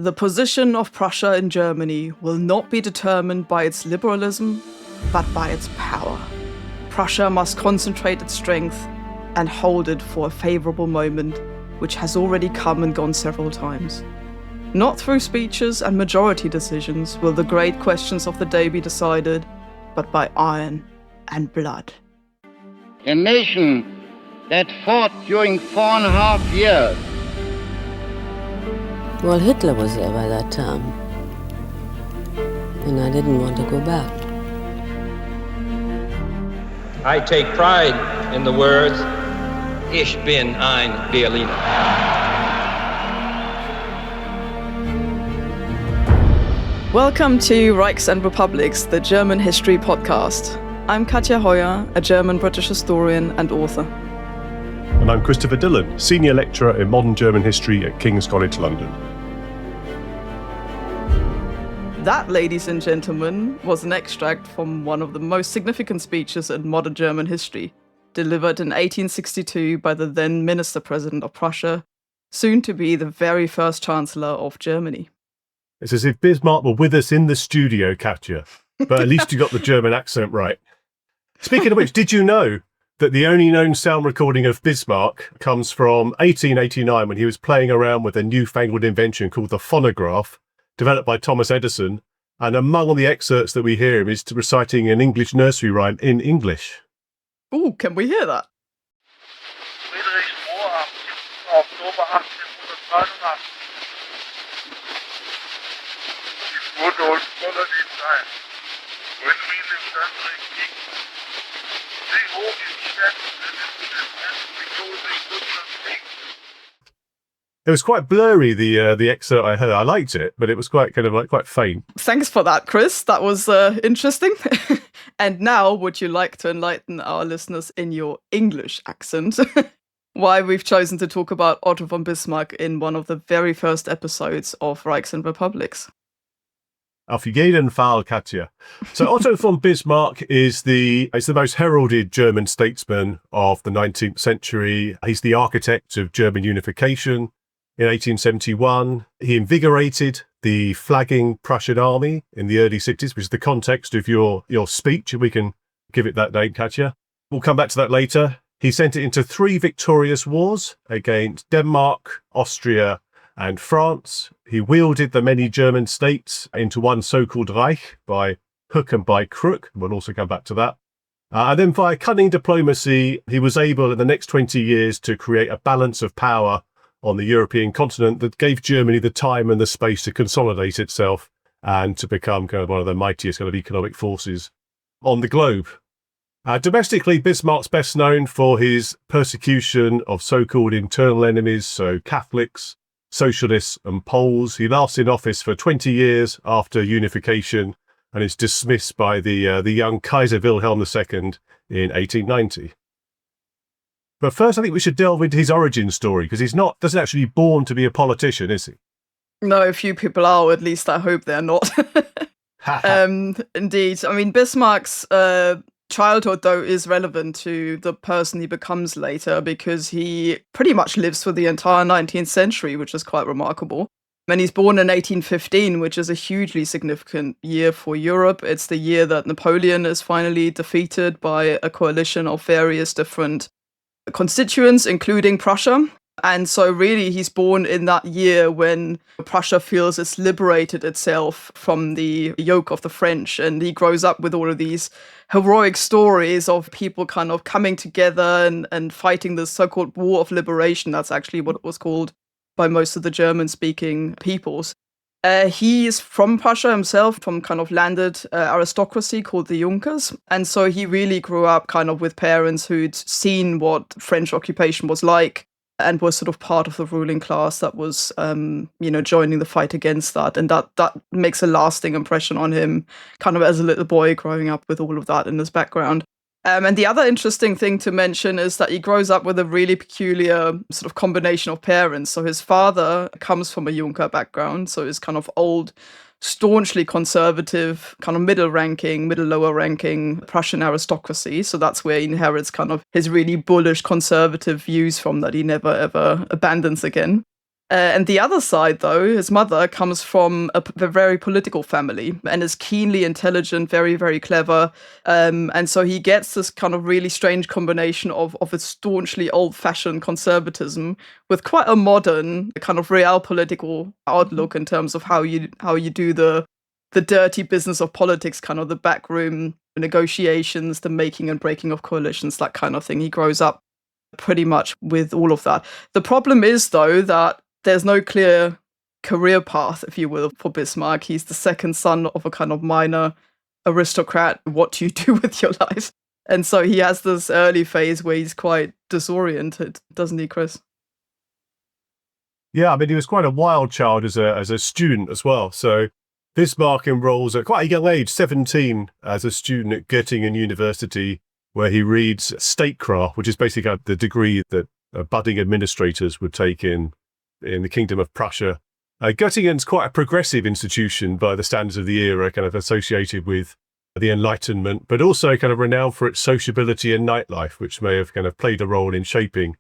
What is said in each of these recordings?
The position of Prussia in Germany will not be determined by its liberalism, but by its power. Prussia must concentrate its strength and hold it for a favourable moment, which has already come and gone several times. Not through speeches and majority decisions will the great questions of the day be decided, but by iron and blood. A nation that fought during 4.5 years. Well, Hitler was there by that time, and I didn't want to go back. I take pride in the words, Ich bin ein Berliner. Welcome to Reichs and Republics, the German history podcast. I'm Katja, a German-British historian and author. And I'm Christopher Dillon, Senior Lecturer in Modern German History at King's College London. That, ladies and gentlemen, was an extract from one of the most significant speeches in modern German history, delivered in 1862 by the then Minister-President of Prussia, soon to be the very first Chancellor of Germany. It's as if Bismarck were with us in the studio, Katja, but at least you got the German accent right. Speaking of which, did you know that the only known sound recording of Bismarck comes from 1889 when he was playing around with a newfangled invention called the phonograph, developed by Thomas Edison, and among all the excerpts that we hear him is reciting an English nursery rhyme in English. Ooh, can we hear that? It was quite blurry, the excerpt I heard. I liked it, but it was quite faint. Thanks for that, Chris. That was interesting. And now, would you like to enlighten our listeners in your English accent why we've chosen to talk about Otto von Bismarck in one of the very first episodes of Reichs and Republics? Auf jeden Fall, Katja. So Otto von Bismarck is the most heralded German statesman of the 19th century. He's the architect of German unification. In 1871, he invigorated the flagging Prussian army in the early 60s, which is the context of your speech, and we can give it that name, Katja. We'll come back to that later. He sent it into 3 victorious wars against Denmark, Austria, and France. He wielded the many German states into one so-called Reich by hook and by crook. We'll also come back to that. And then via cunning diplomacy, he was able in the next 20 years to create a balance of power on the European continent that gave Germany the time and the space to consolidate itself and to become kind of one of the mightiest kind of economic forces on the globe. Domestically, Bismarck's best known for his persecution of so-called internal enemies, so Catholics, Socialists and Poles. He lasts in office for 20 years after unification and is dismissed by the young Kaiser Wilhelm II in 1890. But first, I think we should delve into his origin story, because doesn't actually born to be a politician, is he? No, few people are, or at least I hope they're not. Indeed. I mean, Bismarck's childhood, though, is relevant to the person he becomes later, because he pretty much lives for the entire 19th century, which is quite remarkable. And he's born in 1815, which is a hugely significant year for Europe. It's the year that Napoleon is finally defeated by a coalition of various different constituents, including Prussia. And so really he's born in that year when Prussia feels it's liberated itself from the yoke of the French. And he grows up with all of these heroic stories of people kind of coming together and fighting the so-called War of Liberation. That's actually what it was called by most of the German-speaking peoples. He is from Prussia himself, from kind of landed aristocracy called the Junkers. And so he really grew up kind of with parents who'd seen what French occupation was like and was sort of part of the ruling class that was, joining the fight against that. And that makes a lasting impression on him, kind of as a little boy growing up with all of that in his background. And the other interesting thing to mention is that he grows up with a really peculiar sort of combination of parents. So his father comes from a Junker background, so he's kind of old, staunchly conservative, kind of middle-lower ranking Prussian aristocracy. So that's where he inherits kind of his really bullish conservative views from that he never ever abandons again. And the other side, though, his mother comes from a very political family and is keenly intelligent, very, very clever. And so he gets this kind of really strange combination of a staunchly old-fashioned conservatism with quite a modern kind of real political outlook in terms of how you do the dirty business of politics, kind of the backroom negotiations, the making and breaking of coalitions, that kind of thing. He grows up pretty much with all of that. The problem is, though, that there's no clear career path, if you will, for Bismarck. He's the second son of a kind of minor aristocrat. What do you do with your life? And so he has this early phase where he's quite disoriented, doesn't he, Chris? Yeah, I mean, he was quite a wild child as a student as well. So Bismarck enrolls at quite a young age, 17, as a student at Göttingen University, where he reads statecraft, which is basically the degree that budding administrators would take in the Kingdom of Prussia. Göttingen's quite a progressive institution by the standards of the era, kind of associated with the Enlightenment, but also kind of renowned for its sociability and nightlife, which may have kind of played a role in shaping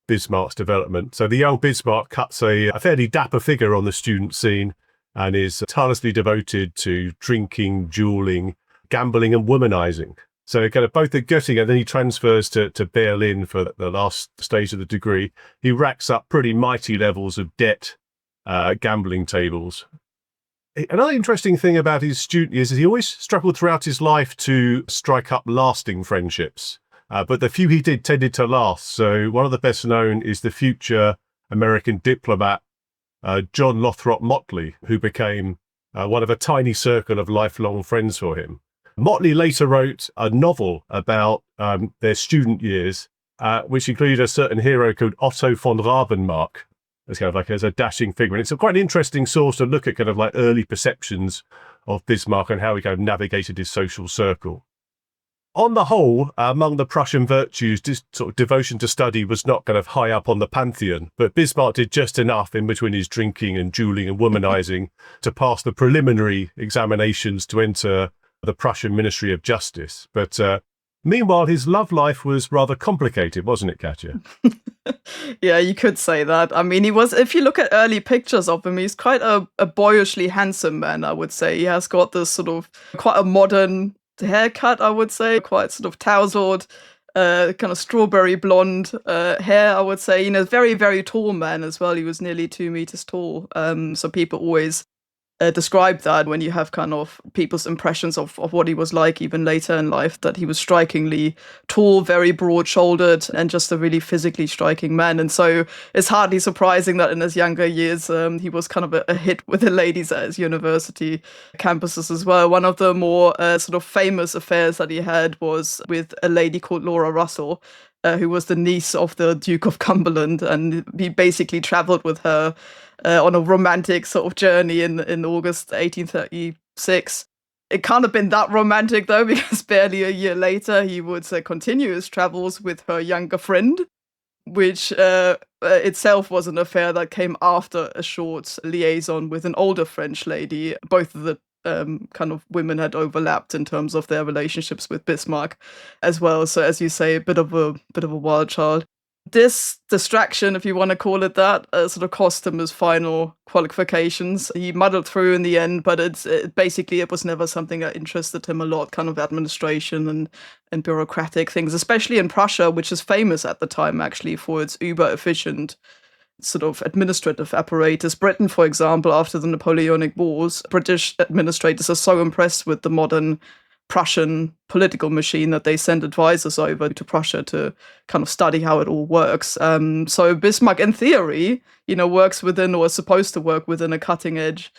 Bismarck's development. So the young Bismarck cuts a fairly dapper figure on the student scene and is tirelessly devoted to drinking, dueling, gambling and womanizing. So kind of both at Göttingen, then he transfers to Berlin for the last stage of the degree. He racks up pretty mighty levels of debt at gambling tables. Another interesting thing about his student years is he always struggled throughout his life to strike up lasting friendships. But the few he did tended to last. So one of the best known is the future American diplomat, John Lothrop Motley, who became one of a tiny circle of lifelong friends for him. Motley later wrote a novel about their student years, which included a certain hero called Otto von Bismarck, as kind of like as a dashing figure. And it's quite an interesting source to look at kind of like early perceptions of Bismarck and how he kind of navigated his social circle. On the whole, among the Prussian virtues, this sort of devotion to study was not kind of high up on the pantheon, but Bismarck did just enough in between his drinking and dueling and womanizing to pass the preliminary examinations to enter the Prussian Ministry of Justice. But meanwhile, his love life was rather complicated, wasn't it, Katja? Yeah, you could say that. I mean, he was, if you look at early pictures of him, he's quite a boyishly handsome man, I would say. He has got this sort of quite a modern haircut, I would say, quite sort of tousled, kind of strawberry blonde hair, I would say. You know, very, very tall man as well. He was nearly 2 meters tall. So people always describe that when you have kind of people's impressions of what he was like even later in life, that he was strikingly tall, very broad-shouldered, and just a really physically striking man. And so it's hardly surprising that in his younger years, he was kind of a hit with the ladies at his university campuses as well. One of the more sort of famous affairs that he had was with a lady called Laura Russell, who was the niece of the Duke of Cumberland, and he basically traveled with her on a romantic sort of journey in August 1836. It can't have been that romantic, though, because barely a year later he would continue his travels with her younger friend, which itself was an affair that came after a short liaison with an older French lady. Both of the kind of women had overlapped in terms of their relationships with Bismarck as well. So, as you say, a bit of a wild child. This distraction, if you want to call it that, sort of cost him his final qualifications. He muddled through in the end, but it was never something that interested him a lot, kind of administration and bureaucratic things, especially in Prussia, which is famous at the time actually for its uber efficient sort of administrative apparatus. Britain, for example, after the Napoleonic Wars, British administrators are so impressed with the modern Prussian political machine that they send advisors over to Prussia to kind of study how it all works. So Bismarck, in theory, works within, or is supposed to work within, a cutting edge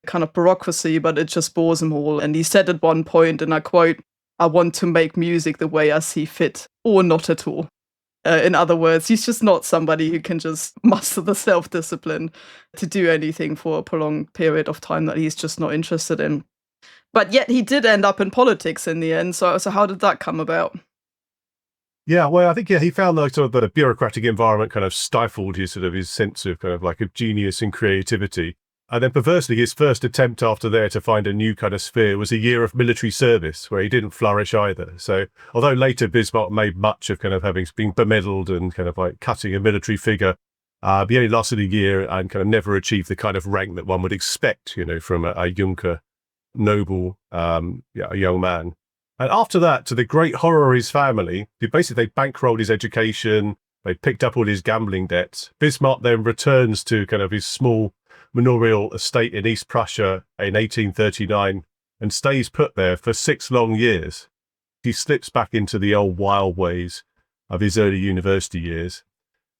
kind of bureaucracy, but it just bores him all. And he said at one point, and I quote, "I want to make music the way I see fit, or not at all." In other words, he's just not somebody who can just muster the self-discipline to do anything for a prolonged period of time that he's just not interested in. But yet he did end up in politics in the end. So how did that come about? Yeah, well, I think he found the bureaucratic environment kind of stifled his sense of kind of like a genius and creativity. And then perversely, his first attempt after there to find a new kind of sphere was a year of military service, where he didn't flourish either. So although later Bismarck made much of kind of having been bemedaled and kind of like cutting a military figure, He only lasted a year and kind of never achieved the kind of rank that one would expect, from a Junker noble, a young man. And after that, to the great horror of his family, they bankrolled his education, they picked up all his gambling debts. Bismarck then returns to kind of his small manorial estate in East Prussia in 1839 and stays put there for 6 long years. He slips back into the old wild ways of his early university years.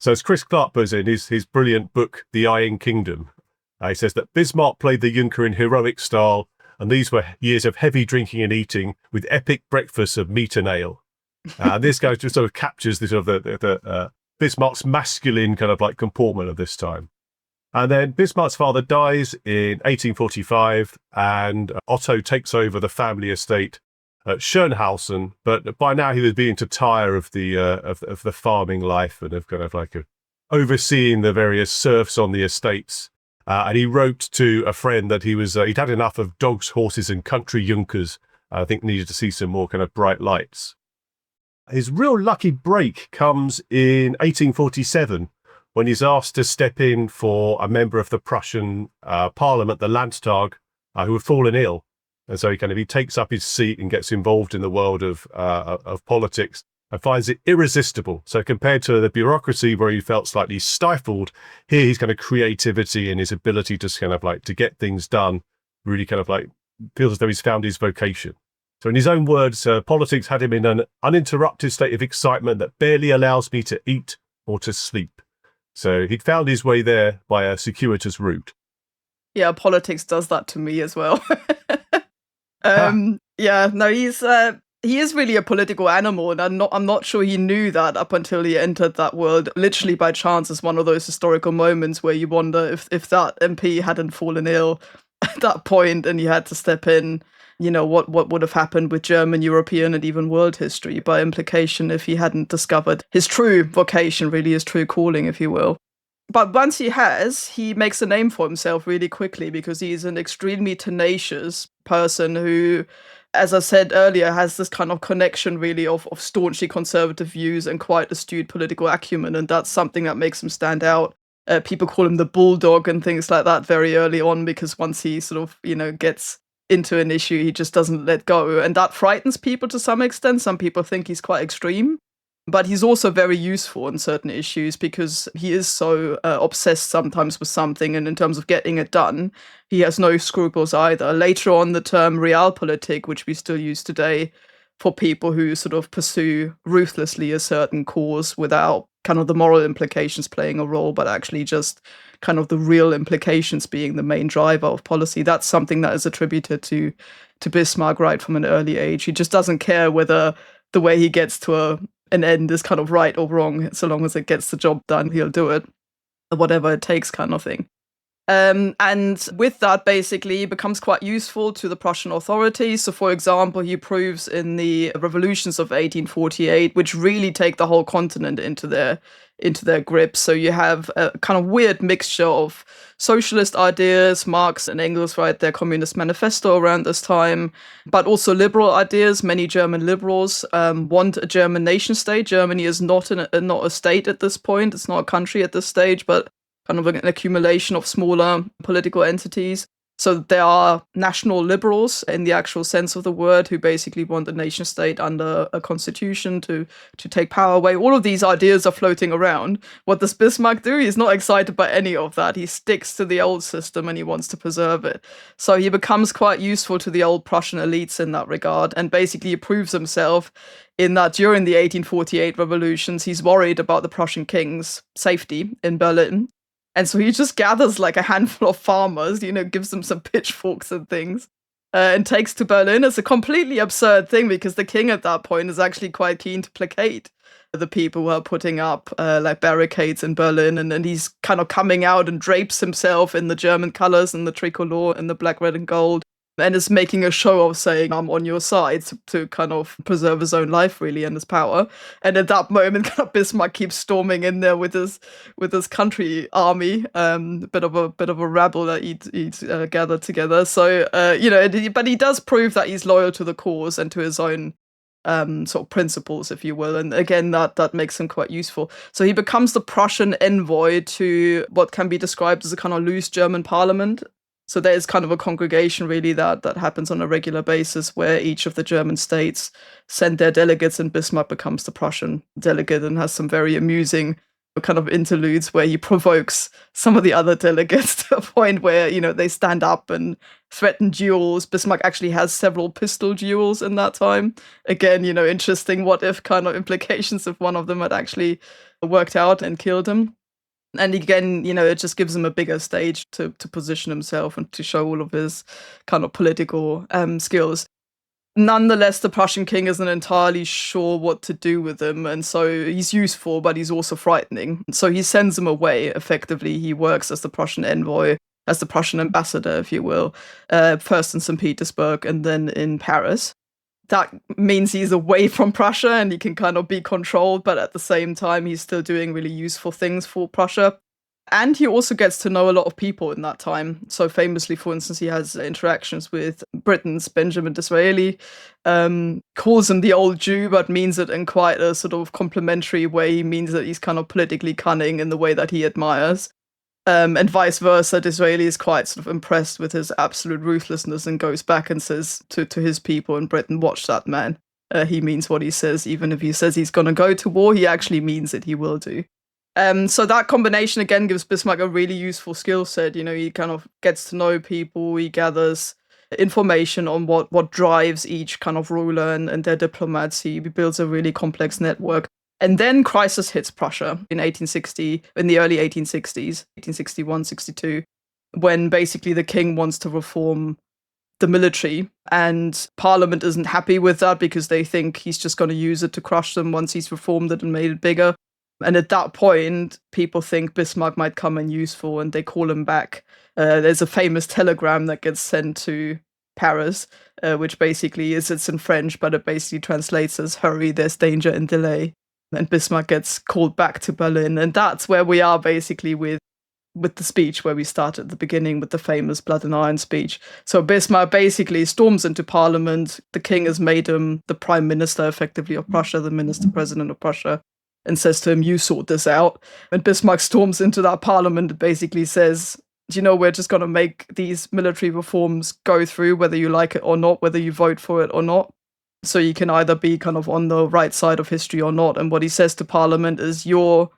So as Chris Clark puts in his brilliant book, The Iron Kingdom, he says that Bismarck played the Junker in heroic style, and these were years of heavy drinking and eating with epic breakfasts of meat and ale. And this guy just sort of captures the sort of the Bismarck's masculine kind of like comportment of this time. And then Bismarck's father dies in 1845, and Otto takes over the family estate at Schönhausen. But by now he was beginning to tire of the farming life and of kind of like overseeing the various serfs on the estates. And he wrote to a friend that he'd had enough of dogs, horses, and country Junkers. I think needed to see some more kind of bright lights. His real lucky break comes in 1847 when he's asked to step in for a member of the Prussian Parliament, the Landtag, who had fallen ill. And so he takes up his seat and gets involved in the world of politics and finds it irresistible. So compared to the bureaucracy where he felt slightly stifled, here his kind of creativity and his ability to kind of like to get things done really kind of like feels as though he's found his vocation. So in his own words, politics had him in an uninterrupted state of excitement that barely allows me to eat or to sleep. So he'd found his way there by a circuitous route. Yeah, politics does that to me as well. Yeah, no, he is really a political animal, and I'm not sure he knew that up until he entered that world. Literally by chance, is one of those historical moments where you wonder if that MP hadn't fallen ill at that point and he had to step in, what would have happened with German, European, and even world history by implication if he hadn't discovered his true vocation, really his true calling, if you will. But once he makes a name for himself really quickly because he's an extremely tenacious person who, as I said earlier, has this kind of connection really of staunchly conservative views and quite astute political acumen. And that's something that makes him stand out. People call him the bulldog and things like that very early on, because once he sort of, gets into an issue, he just doesn't let go. And that frightens people to some extent. Some people think he's quite extreme. But he's also very useful in certain issues because he is so obsessed sometimes with something, and in terms of getting it done, he has no scruples either. Later on, the term realpolitik, which we still use today for people who sort of pursue ruthlessly a certain cause without kind of the moral implications playing a role, but actually just kind of the real implications being the main driver of policy. That's something that is attributed to Bismarck right from an early age. He just doesn't care whether the way he gets to an end is kind of right or wrong. So long as it gets the job done, he'll do it, whatever it takes, kind of thing. And with that, basically, he becomes quite useful to the Prussian authorities. So, for example, he proves in the revolutions of 1848, which really take the whole continent into their grip. So you have a kind of weird mixture of socialist ideas. Marx and Engels write their Communist Manifesto around this time, but also liberal ideas. Many German liberals want a German nation state. Germany is not a state at this point. It's not a country at this stage, but kind of an accumulation of smaller political entities. So there are national liberals in the actual sense of the word who basically want a nation state under a constitution to take power away. All of these ideas are floating around. What does Bismarck do? He's not excited by any of that. He sticks to the old system and he wants to preserve it. So he becomes quite useful to the old Prussian elites in that regard, and basically he proves himself in that during the 1848 revolutions, he's worried about the Prussian king's safety in Berlin. And so he just gathers like a handful of farmers, gives them some pitchforks and things, and takes to Berlin. It's a completely absurd thing because the king at that point is actually quite keen to placate the people who are putting up like barricades in Berlin. And he's kind of coming out and drapes himself in the German colors and the tricolor and the black, red and gold. And is making a show of saying, I'm on your side to kind of preserve his own life, really, and his power. And at that moment, kind of Bismarck keeps storming in there with his country army, bit of a rabble that he'd gathered together. So, but he does prove that he's loyal to the cause and to his own sort of principles, if you will. And again, that makes him quite useful. So he becomes the Prussian envoy to what can be described as a kind of loose German parliament. So there is kind of a congregation really that happens on a regular basis where each of the German states send their delegates, and Bismarck becomes the Prussian delegate and has some very amusing kind of interludes where he provokes some of the other delegates to a point where, they stand up and threaten duels. Bismarck actually has several pistol duels in that time. Again, interesting what if kind of implications if one of them had actually worked out and killed him. And again, it just gives him a bigger stage to position himself and to show all of his kind of political skills. Nonetheless, the Prussian king isn't entirely sure what to do with him, and so he's useful, but he's also frightening. So he sends him away, effectively. He works as the Prussian envoy, as the Prussian ambassador, if you will, first in St. Petersburg and then in Paris. That means he's away from Prussia and he can kind of be controlled, but at the same time, he's still doing really useful things for Prussia. And he also gets to know a lot of people in that time. So famously, for instance, he has interactions with Britain's Benjamin Disraeli, calls him the old Jew, but means it in quite a sort of complimentary way. He means that he's kind of politically cunning in the way that he admires. And vice versa, Disraeli is quite sort of impressed with his absolute ruthlessness and goes back and says to his people in Britain, watch that man. He means what he says. Even if he says he's going to go to war, he actually means it. He will do. So that combination, again, gives Bismarck a really useful skill set. He kind of gets to know people. He gathers information on what drives each kind of ruler and their diplomats. He builds a really complex network. And then crisis hits Prussia in the early 1860s, 1861, 62, when basically the king wants to reform the military, and Parliament isn't happy with that because they think he's just going to use it to crush them once he's reformed it and made it bigger. And at that point, people think Bismarck might come in useful, and they call him back. There's a famous telegram that gets sent to Paris, which basically it's in French, but it basically translates as "hurry, there's danger and delay." And Bismarck gets called back to Berlin, and that's where we are basically with the speech where we started at the beginning with the famous Blood and Iron speech. So Bismarck basically storms into Parliament. The king has made him the prime minister, effectively, of Prussia, the minister-president of Prussia, and says to him, you sort this out. And Bismarck storms into that Parliament and basically says, we're just going to make these military reforms go through, whether you like it or not, whether you vote for it or not. So you can either be kind of on the right side of history or not. And what he says to Parliament is your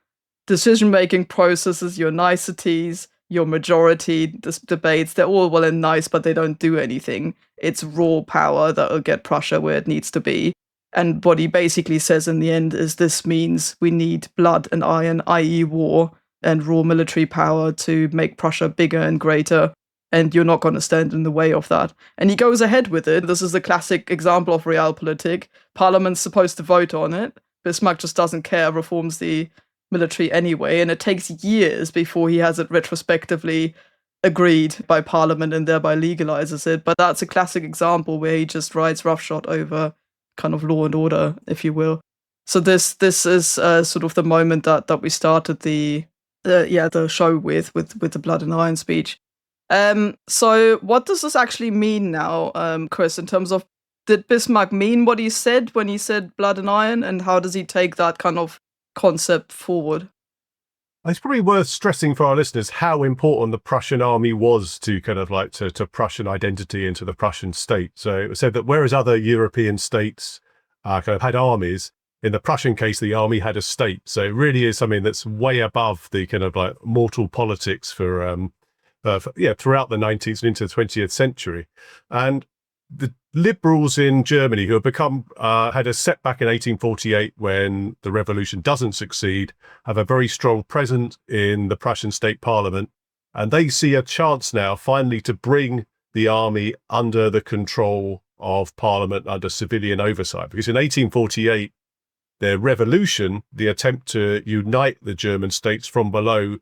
decision-making processes, your niceties, your majority debates, they're all well and nice, but they don't do anything. It's raw power that will get Prussia where it needs to be. And what he basically says in the end is this means we need blood and iron, i.e. war, and raw military power to make Prussia bigger and greater. And you're not going to stand in the way of that. And he goes ahead with it. This is a classic example of realpolitik. Parliament's supposed to vote on it. Bismarck just doesn't care, reforms the military anyway. And it takes years before he has it retrospectively agreed by Parliament and thereby legalizes it. But that's a classic example where he just rides roughshod over kind of law and order, if you will. So this is sort of the moment that we started the show with the Blood and Iron speech. So what does this actually mean now, Chris, in terms of, did Bismarck mean what he said when he said blood and iron, and how does he take that kind of concept forward? It's probably worth stressing for our listeners how important the Prussian army was to kind of like to Prussian identity and to the Prussian state. So it was said that whereas other European states kind of had armies, in the Prussian case, the army had a state. So it really is something that's way above the kind of like mortal politics throughout the 19th and into the 20th century. And the liberals in Germany, who have become had a setback in 1848 when the revolution doesn't succeed, have a very strong presence in the Prussian state parliament, and they see a chance now finally to bring the army under the control of parliament, under civilian oversight. Because in 1848, their revolution, the attempt to unite the German states from below,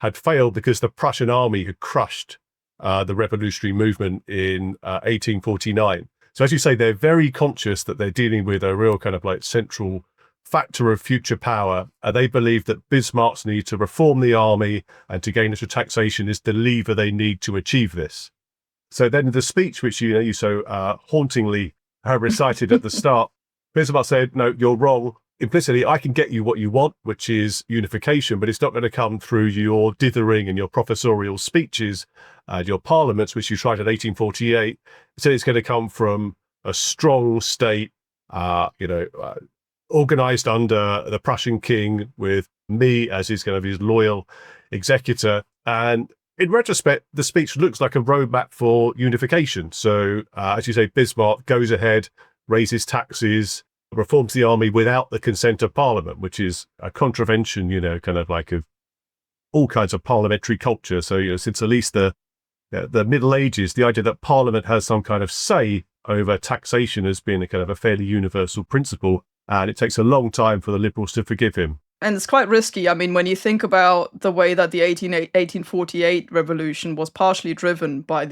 had failed because the Prussian army had crushed the revolutionary movement in 1849. So as you say, they're very conscious that they're dealing with a real kind of like central factor of future power. And they believe that Bismarck's need to reform the army and to gain extra taxation is the lever they need to achieve this. So then the speech, which you so hauntingly recited at the start, Bismarck said, no, you're wrong. Implicitly, I can get you what you want, which is unification, but it's not going to come through your dithering and your professorial speeches and your parliaments, which you tried in 1848. So it's going to come from a strong state, organized under the Prussian king with me as his kind of his loyal executor. And in retrospect, the speech looks like a roadmap for unification. So, as you say, Bismarck goes ahead, raises taxes, reforms the army without the consent of Parliament, which is a contravention, kind of like of all kinds of parliamentary culture. So, since at least the Middle Ages, the idea that Parliament has some kind of say over taxation has been a kind of a fairly universal principle, and it takes a long time for the Liberals to forgive him. And it's quite risky. I mean, when you think about the way that the 1848 revolution was partially driven by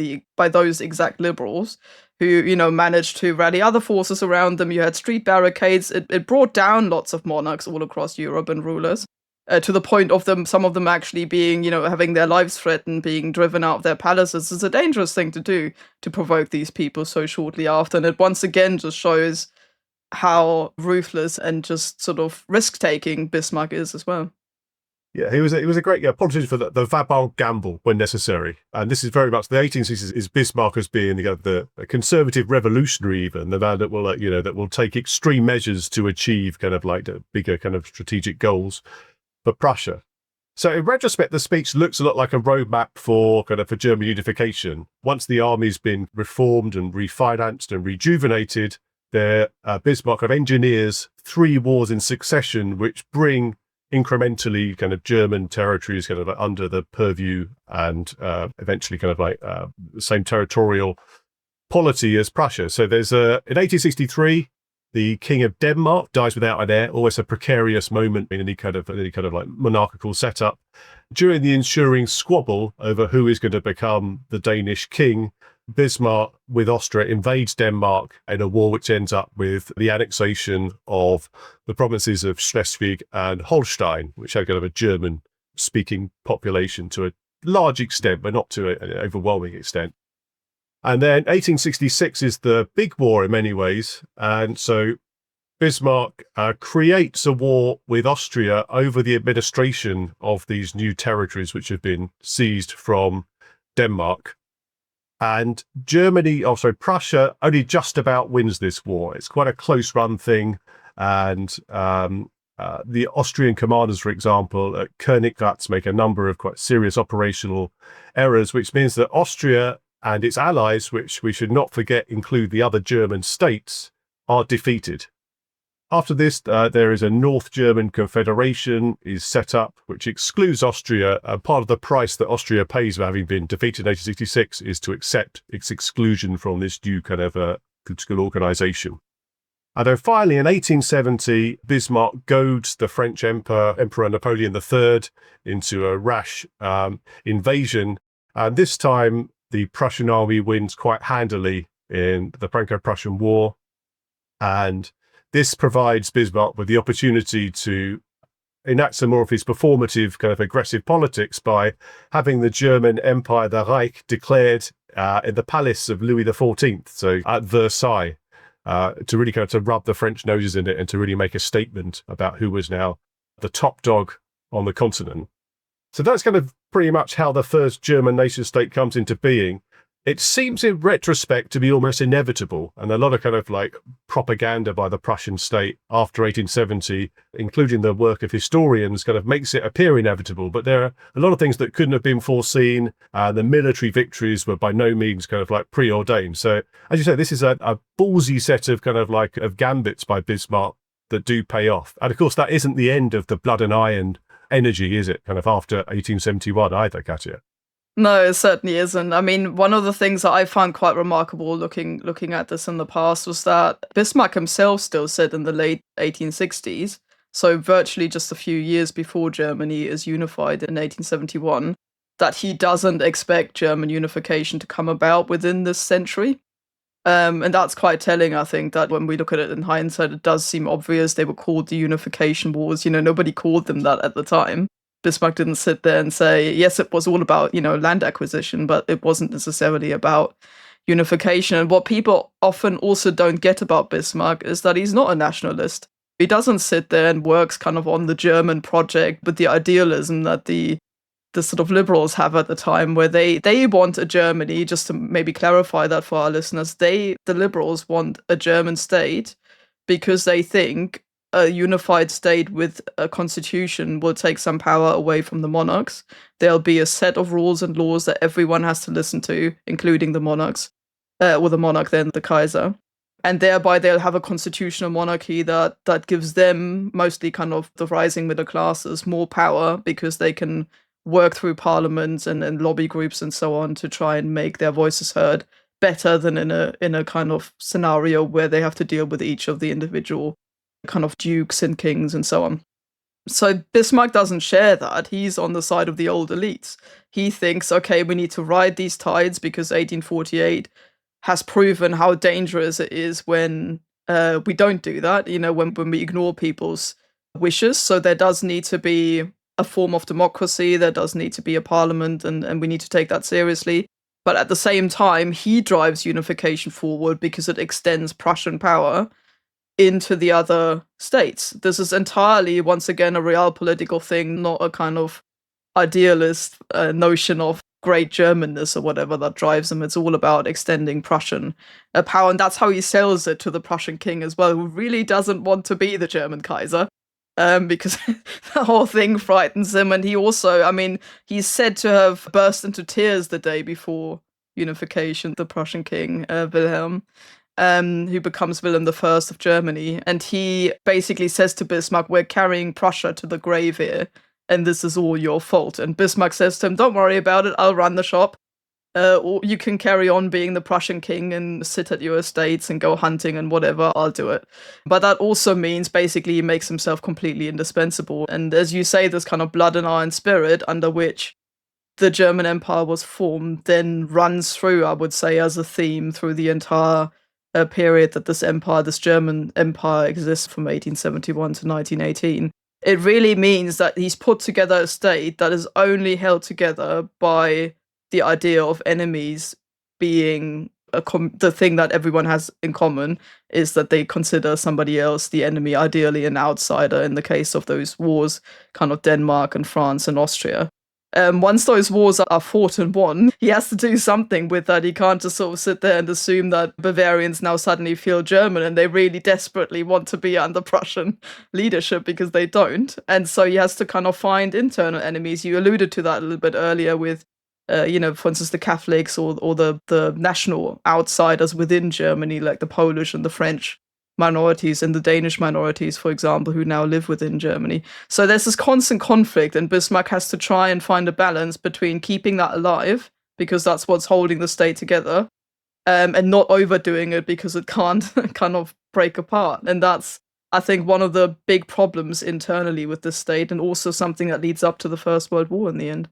those exact Liberals who, managed to rally other forces around them. You had street barricades. It brought down lots of monarchs all across Europe and rulers to the point of some of them actually being, having their lives threatened, being driven out of their palaces. It's a dangerous thing to do, to provoke these people so shortly after. And it once again just shows how ruthless and just sort of risk-taking Bismarck is as well. Yeah, he was a great politician for the Vauban gamble when necessary. And this is very much the 1860s is Bismarck as being the conservative revolutionary, even the man that will that will take extreme measures to achieve kind of like the bigger kind of strategic goals for Prussia. So in retrospect, the speech looks a lot like a roadmap for German unification. Once the army's been reformed and refinanced and rejuvenated, Bismarck engineers 3 wars in succession, which bring incrementally kind of German territories kind of under the purview and eventually kind of like the same territorial polity as Prussia. So there's in 1863, the King of Denmark dies without an heir, always a precarious moment in any kind of like monarchical setup. During the ensuing squabble over who is going to become the Danish king, Bismarck, with Austria, invades Denmark in a war which ends up with the annexation of the provinces of Schleswig and Holstein, which had kind of a German-speaking population to a large extent, but not to an overwhelming extent. And then 1866 is the big war in many ways. And so Bismarck creates a war with Austria over the administration of these new territories which have been seized from Denmark. And Prussia only just about wins this war. It's quite a close run thing. And the Austrian commanders, for example, at Königgrätz make a number of quite serious operational errors, which means that Austria and its allies, which we should not forget include the other German states, are defeated. After this, there is a North German Confederation is set up, which excludes Austria. And part of the price that Austria pays for having been defeated in 1866 is to accept its exclusion from this new kind of political organization. And then finally, in 1870, Bismarck goads the French Emperor Napoleon III into a rash invasion. And this time, the Prussian army wins quite handily in the Franco-Prussian War. And this provides Bismarck with the opportunity to enact some more of his performative kind of aggressive politics by having the German Empire, the Reich, declared in the palace of Louis XIV, so at Versailles, to really kind of to rub the French noses in it and to really make a statement about who was now the top dog on the continent. So that's kind of pretty much how the first German nation state comes into being. It seems in retrospect to be almost inevitable, and a lot of kind of like propaganda by the Prussian state after 1870, including the work of historians, kind of makes it appear inevitable. But there are a lot of things that couldn't have been foreseen. The military victories were by no means kind of like preordained. So, as you say, this is a ballsy set of kind of like of gambits by Bismarck that do pay off. And of course, that isn't the end of the blood and iron energy, is it? Kind of after 1871 either, Katja? No, it certainly isn't. I mean, one of the things that I found quite remarkable looking at this in the past was that Bismarck himself still said in the late 1860s, so virtually just a few years before Germany is unified in 1871, that he doesn't expect German unification to come about within this century. And that's quite telling, I think, that when we look at it in hindsight, it does seem obvious they were called the Unification Wars. Nobody called them that at the time. Bismarck didn't sit there and say, yes, it was all about, land acquisition, but it wasn't necessarily about unification. And what people often also don't get about Bismarck is that he's not a nationalist. He doesn't sit there and works kind of on the German project with the idealism that the sort of liberals have at the time, where they want a Germany, just to maybe clarify that for our listeners, the liberals want a German state because they think a unified state with a constitution will take some power away from the monarchs. There'll be a set of rules and laws that everyone has to listen to, including the monarchs, or the monarch, then the Kaiser. And thereby they'll have a constitutional monarchy that gives them, mostly kind of the rising middle classes, more power because they can work through parliaments and lobby groups and so on to try and make their voices heard better than in a kind of scenario where they have to deal with each of the individual kind of dukes and kings and so on. So Bismarck doesn't share that. He's on the side of the old elites. He thinks, okay, we need to ride these tides because 1848 has proven how dangerous it is when we don't do that, when we ignore people's wishes. So there does need to be a form of democracy, there does need to be a parliament, and we need to take that seriously. But at the same time, he drives unification forward because it extends Prussian power into the other states. This is entirely, once again, a real political thing, not a kind of idealist notion of great Germanness or whatever that drives him. It's all about extending Prussian power, and that's how he sells it to the Prussian king as well, who really doesn't want to be the German Kaiser. Because the whole thing frightens him. And he also, he's said to have burst into tears the day before unification, the Prussian king, Wilhelm, who becomes Wilhelm I of Germany. And he basically says to Bismarck, we're carrying Prussia to the grave here, and this is all your fault. And Bismarck says to him, don't worry about it, I'll run the shop. Or you can carry on being the Prussian king and sit at your estates and go hunting and whatever, I'll do it. But that also means basically he makes himself completely indispensable. And as you say, this kind of blood and iron spirit under which the German Empire was formed then runs through, I would say, as a theme through the entire period that this German Empire exists from 1871 to 1918. It really means that he's put together a state that is only held together by the idea of enemies being the thing that everyone has in common is that they consider somebody else the enemy, ideally an outsider in the case of those wars, kind of Denmark and France and Austria. Once those wars are fought and won, he has to do something with that. He can't just sort of sit there and assume that Bavarians now suddenly feel German and they really desperately want to be under Prussian leadership because they don't. And so he has to kind of find internal enemies. You alluded to that a little bit earlier with for instance, the Catholics or the national outsiders within Germany, like the Polish and the French minorities and the Danish minorities, for example, who now live within Germany. So there's this constant conflict, and Bismarck has to try and find a balance between keeping that alive, because that's what's holding the state together, and not overdoing it because it can't kind of break apart. And that's, I think, one of the big problems internally with the state, and also something that leads up to the First World War in the end.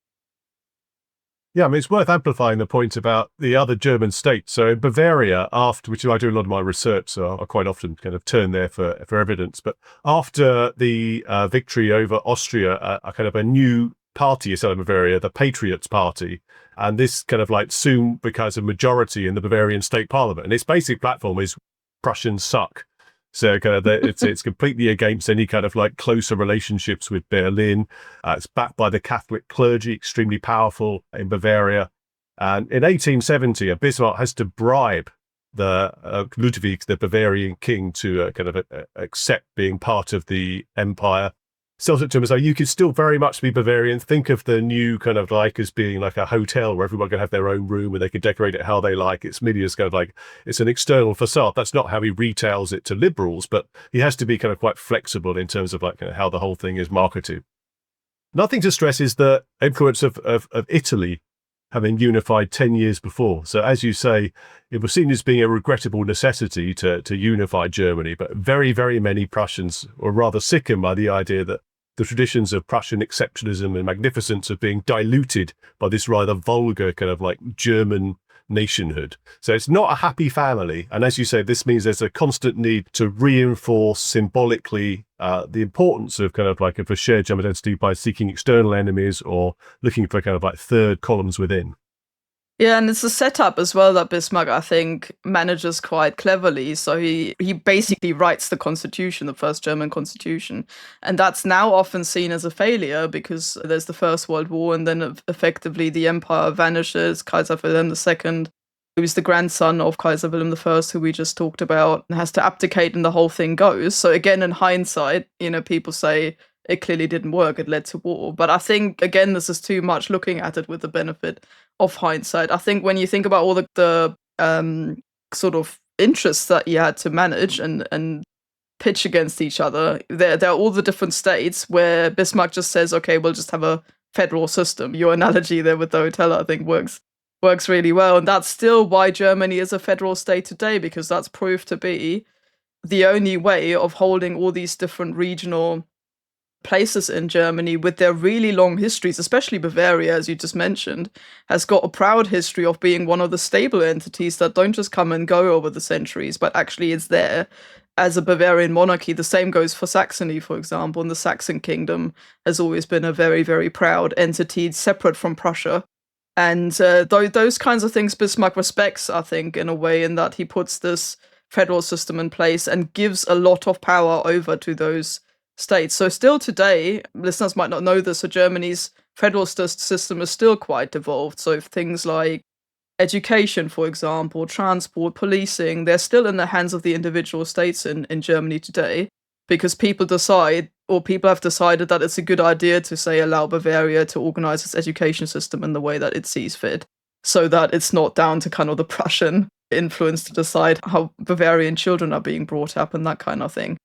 Yeah, it's worth amplifying the point about the other German states. So in Bavaria, after, which I do a lot of my research, so I quite often kind of turn there for evidence, but after the victory over Austria, a kind of a new party is set in Bavaria, the Patriots Party, and this kind of like soon becomes a majority in the Bavarian state parliament. And its basic platform is Prussians suck. So kind of it's completely against any kind of like closer relationships with Berlin. It's backed by the Catholic clergy, extremely powerful in Bavaria. And in 1870, Bismarck has to bribe the Ludwig, the Bavarian king, to kind of accept being part of the empire. Sells it to him as though you could still very much be Bavarian. Think of the new kind of like as being like a hotel where everyone can have their own room and they can decorate it how they like. It's merely as kind of like, it's an external facade. That's not how he retails it to liberals, but he has to be kind of quite flexible in terms of like how the whole thing is marketed. Nothing to stress is the influence of Italy having unified 10 years before. So as you say, it was seen as being a regrettable necessity to unify Germany, but very, very many Prussians were rather sickened by the idea that the traditions of Prussian exceptionalism and magnificence are being diluted by this rather vulgar kind of like German nationhood. So it's not a happy family. And as you say, this means there's a constant need to reinforce symbolically the importance of kind of like a shared German identity by seeking external enemies or looking for kind of like third columns within. Yeah, and it's a setup as well that Bismarck, I think, manages quite cleverly. So he basically writes the constitution, the first German constitution. And that's now often seen as a failure because there's the First World War, and then effectively the empire vanishes. Kaiser Wilhelm II, who's the grandson of Kaiser Wilhelm I, who we just talked about, has to abdicate and the whole thing goes. So again, in hindsight, people say it clearly didn't work, it led to war. But I think, again, this is too much looking at it with the benefit of hindsight. I think when you think about all the sort of interests that you had to manage and pitch against each other, there are all the different states where Bismarck just says, okay, we'll just have a federal system. Your analogy there with the hotel, I think, works really well. And that's still why Germany is a federal state today, because that's proved to be the only way of holding all these different regional places in Germany with their really long histories, especially Bavaria, as you just mentioned, has got a proud history of being one of the stable entities that don't just come and go over the centuries, but actually is there as a Bavarian monarchy. The same goes for Saxony, for example, and the Saxon kingdom has always been a very, very proud entity separate from Prussia. And those kinds of things Bismarck respects, I think, in a way, in that he puts this federal system in place and gives a lot of power over to those states. So still today, listeners might not know this, so Germany's federal system is still quite devolved. So things like education, for example, transport, policing, they're still in the hands of the individual states in Germany today, because people have decided that it's a good idea to, say, allow Bavaria to organize its education system in the way that it sees fit, so that it's not down to kind of the Prussian influence to decide how Bavarian children are being brought up and that kind of thing.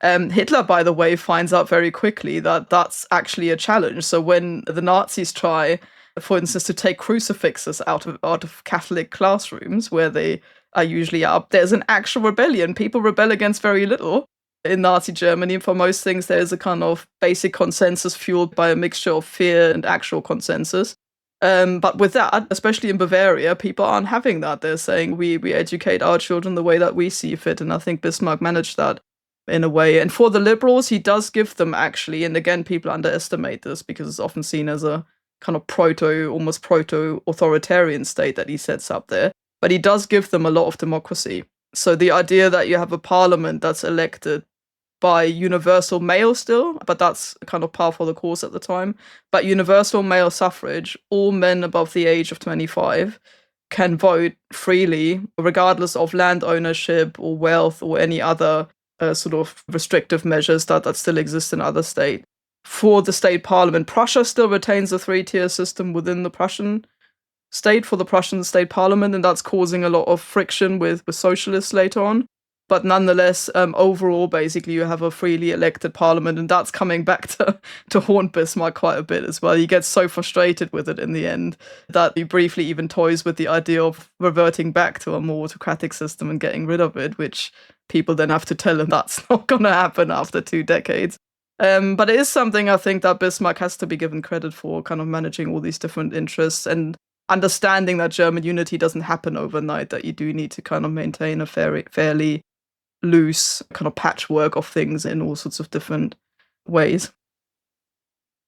Hitler, by the way, finds out very quickly that that's actually a challenge. So when the Nazis try, for instance, to take crucifixes out of Catholic classrooms where they are usually up, there's an actual rebellion. People rebel against very little in Nazi Germany. For most things, there's a kind of basic consensus fueled by a mixture of fear and actual consensus. But with that, especially in Bavaria, people aren't having that. They're saying we educate our children the way that we see fit. And I think Bismarck managed that in a way. And for the liberals, he does give them, actually, and again, people underestimate this because it's often seen as a kind of almost proto-authoritarian state that he sets up there. But he does give them a lot of democracy. So the idea that you have a parliament that's elected by universal male still, but that's kind of par for the course at the time, but universal male suffrage, all men above the age of 25 can vote freely, regardless of land ownership or wealth or any other sort of restrictive measures that still exist in other states. For the state parliament, Prussia still retains a 3-tier system within the Prussian state for the Prussian state parliament, and that's causing a lot of friction with socialists later on. But nonetheless, overall, basically, you have a freely elected parliament, and that's coming back to haunt Bismarck quite a bit as well. He gets so frustrated with it in the end that he briefly even toys with the idea of reverting back to a more autocratic system and getting rid of it, which people then have to tell him that's not going to happen after 2 decades. But it is something I think that Bismarck has to be given credit for, kind of managing all these different interests and understanding that German unity doesn't happen overnight, that you do need to kind of maintain a fairly loose kind of patchwork of things in all sorts of different ways.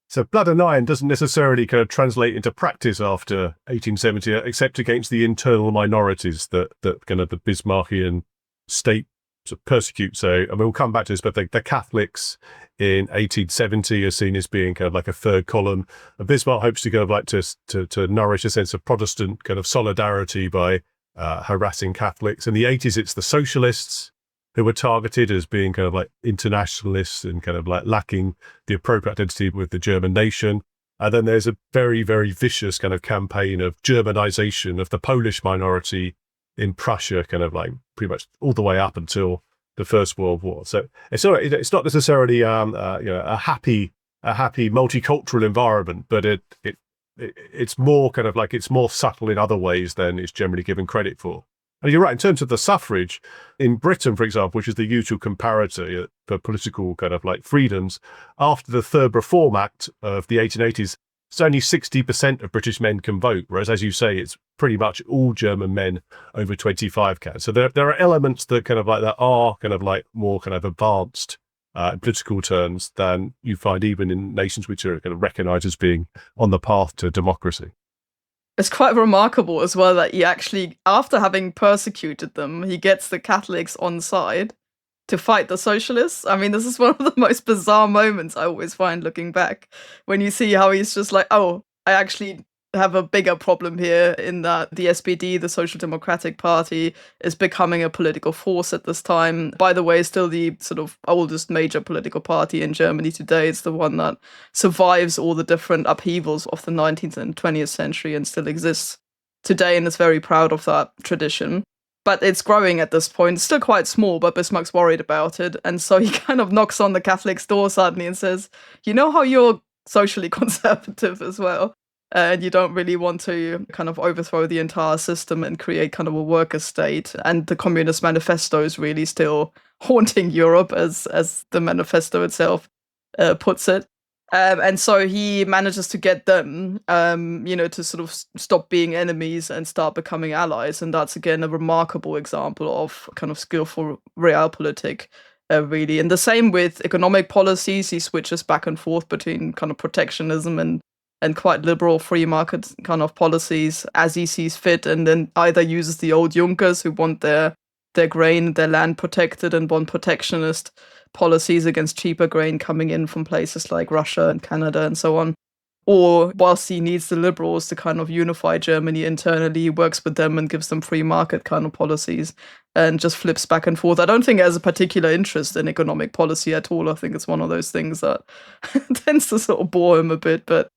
So blood and iron doesn't necessarily kind of translate into practice after 1870, except against the internal minorities that kind of the Bismarckian state sort of persecute. So, I mean, we'll come back to this, but the Catholics in 1870 are seen as being kind of like a third column. And Bismarck hopes to kind of like to nourish a sense of Protestant kind of solidarity by harassing Catholics. In the 80s, it's the socialists who were targeted as being kind of like internationalists and kind of like lacking the appropriate identity with the German nation. And then there's a very, very vicious kind of campaign of Germanization of the Polish minority in Prussia, kind of like pretty much all the way up until the First World War. So it's not necessarily a happy multicultural environment, but it's more kind of like, it's more subtle in other ways than it's generally given credit for. And you're right, in terms of the suffrage, in Britain, for example, which is the usual comparator for political kind of like freedoms, after the Third Reform Act of the 1880s, it's only 60% of British men can vote, whereas, as you say, it's pretty much all German men over 25 can. So there are elements that kind of like that are kind of like more kind of advanced in political terms than you find even in nations which are kind of recognised as being on the path to democracy. It's quite remarkable as well that he actually, after having persecuted them, he gets the Catholics on side to fight the socialists. I mean, this is one of the most bizarre moments I always find looking back, when you see how he's just like, oh, I actually have a bigger problem here in that the SPD, the Social Democratic Party, is becoming a political force at this time. By the way, still the sort of oldest major political party in Germany today. It's the one that survives all the different upheavals of the 19th and 20th century and still exists today, and is very proud of that tradition. But it's growing at this point. It's still quite small, but Bismarck's worried about it. And so he kind of knocks on the Catholics' door suddenly and says, you know how you're socially conservative as well? And you don't really want to kind of overthrow the entire system and create kind of a worker state. And the Communist Manifesto is really still haunting Europe, as the manifesto itself puts it. And so he manages to get them, to sort of stop being enemies and start becoming allies. And that's, again, a remarkable example of kind of skillful realpolitik, really. And the same with economic policies. He switches back and forth between kind of protectionism and quite liberal free market kind of policies as he sees fit, and then either uses the old Junkers who want their grain, their land protected, and want protectionist policies against cheaper grain coming in from places like Russia and Canada and so on. Or whilst he needs the liberals to kind of unify Germany internally, he works with them and gives them free market kind of policies and just flips back and forth. I don't think he has a particular interest in economic policy at all. I think it's one of those things that tends to sort of bore him a bit, but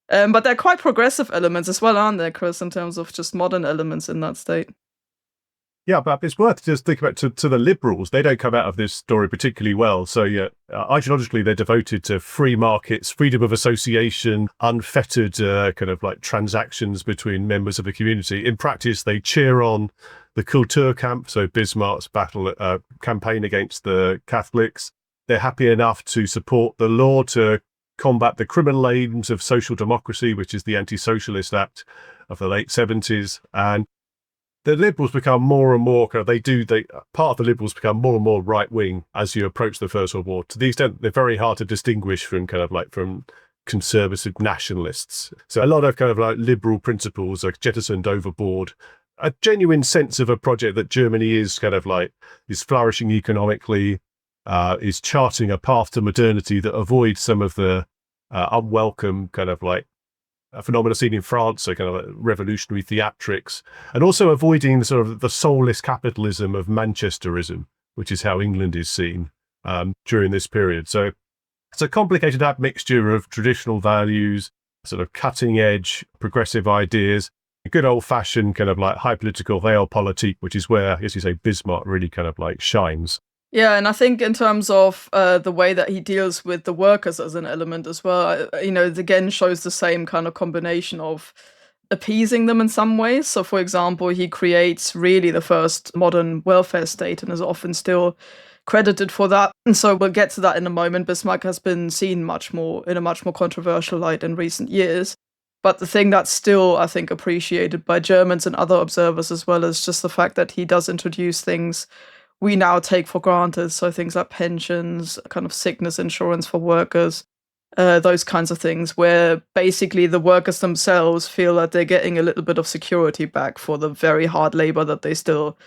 they're quite progressive elements as well, aren't there, Chris, in terms of just modern elements in that state? Yeah, but it's worth just thinking about to the liberals. They don't come out of this story particularly well. So, ideologically, they're devoted to free markets, freedom of association, unfettered kind of like transactions between members of a community. In practice, they cheer on the Kulturkampf, so Bismarck's campaign against the Catholics. They're happy enough to support the law to combat the criminal aims of social democracy, which is the Anti-Socialist Act of the late 70s. And the liberals become more and more part of the liberals become more and more right wing as you approach the First World War, to the extent they're very hard to distinguish from from conservative nationalists. So a lot of kind of like liberal principles are jettisoned overboard. A genuine sense of a project that Germany is is flourishing economically, is charting a path to modernity that avoids some of the unwelcome phenomena seen in France, so revolutionary theatrics, and also avoiding the soulless capitalism of Manchesterism, which is how England is seen during this period. So it's a complicated admixture of traditional values, sort of cutting edge progressive ideas, a good old fashioned high political realpolitik, which is where, as you say, Bismarck really shines. Yeah, and I think in terms of the way that he deals with the workers as an element as well, it again shows the same kind of combination of appeasing them in some ways. So, for example, he creates really the first modern welfare state and is often still credited for that. And so we'll get to that in a moment. Bismarck has been seen in a much more controversial light in recent years. But the thing that's still, I think, appreciated by Germans and other observers as well is just the fact that he does introduce things we now take for granted. So things like pensions, kind of sickness insurance for workers, those kinds of things, where basically the workers themselves feel that they're getting a little bit of security back for the very hard labor that they still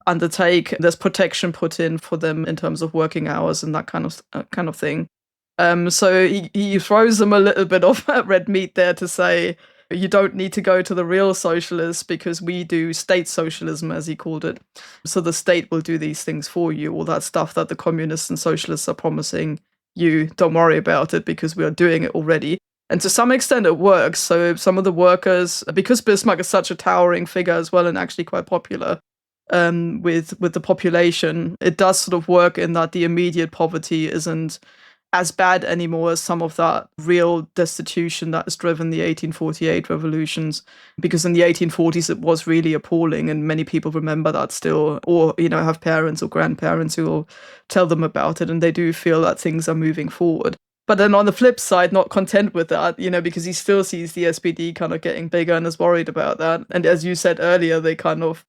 undertake. There's protection put in for them in terms of working hours and that kind of thing. So he throws them a little bit of red meat there to say, you don't need to go to the real socialists because we do state socialism, as he called it. So the state will do these things for you, all that stuff that the communists and socialists are promising you. Don't worry about it because we are doing it already. And to some extent it works. So some of the workers, because Bismarck is such a towering figure as well and actually quite popular with the population, it does sort of work in that the immediate poverty isn't as bad anymore as some of that real destitution that has driven the 1848 revolutions, because in the 1840s it was really appalling, and many people remember that still, or have parents or grandparents who will tell them about it, and they do feel that things are moving forward. But then on the flip side, not content with that, because he still sees the SPD kind of getting bigger and is worried about that. And as you said earlier, they kind of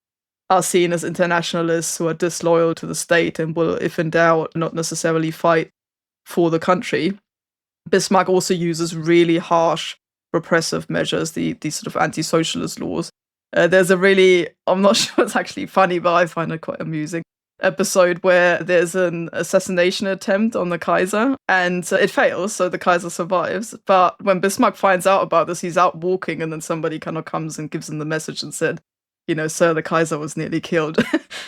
are seen as internationalists who are disloyal to the state and will, if in doubt, not necessarily fight for the country. Bismarck also uses really harsh repressive measures, these sort of anti-socialist laws. There's a really, I'm not sure it's actually funny, but I find it quite amusing, episode where there's an assassination attempt on the Kaiser and it fails, so the Kaiser survives. But when Bismarck finds out about this, he's out walking and then somebody kind of comes and gives him the message and said, sir, the Kaiser was nearly killed.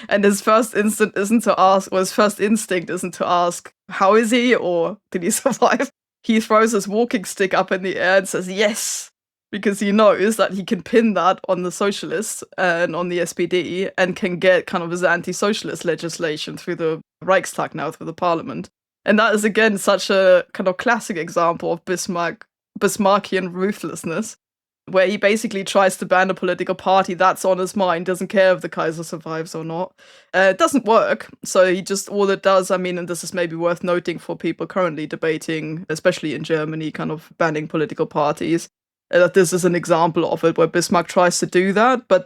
And his first instinct isn't to ask, how is he or did he survive? He throws his walking stick up in the air and says, yes, because he knows that he can pin that on the socialists and on the SPD and can get kind of his anti-socialist legislation through the Reichstag now, through the parliament. And that is, again, such a kind of classic example of Bismarckian ruthlessness, where he basically tries to ban a political party that's on his mind, doesn't care if the Kaiser survives or not. It doesn't work. So he just, all it does, and this is maybe worth noting for people currently debating, especially in Germany, kind of banning political parties, that this is an example of it where Bismarck tries to do that, but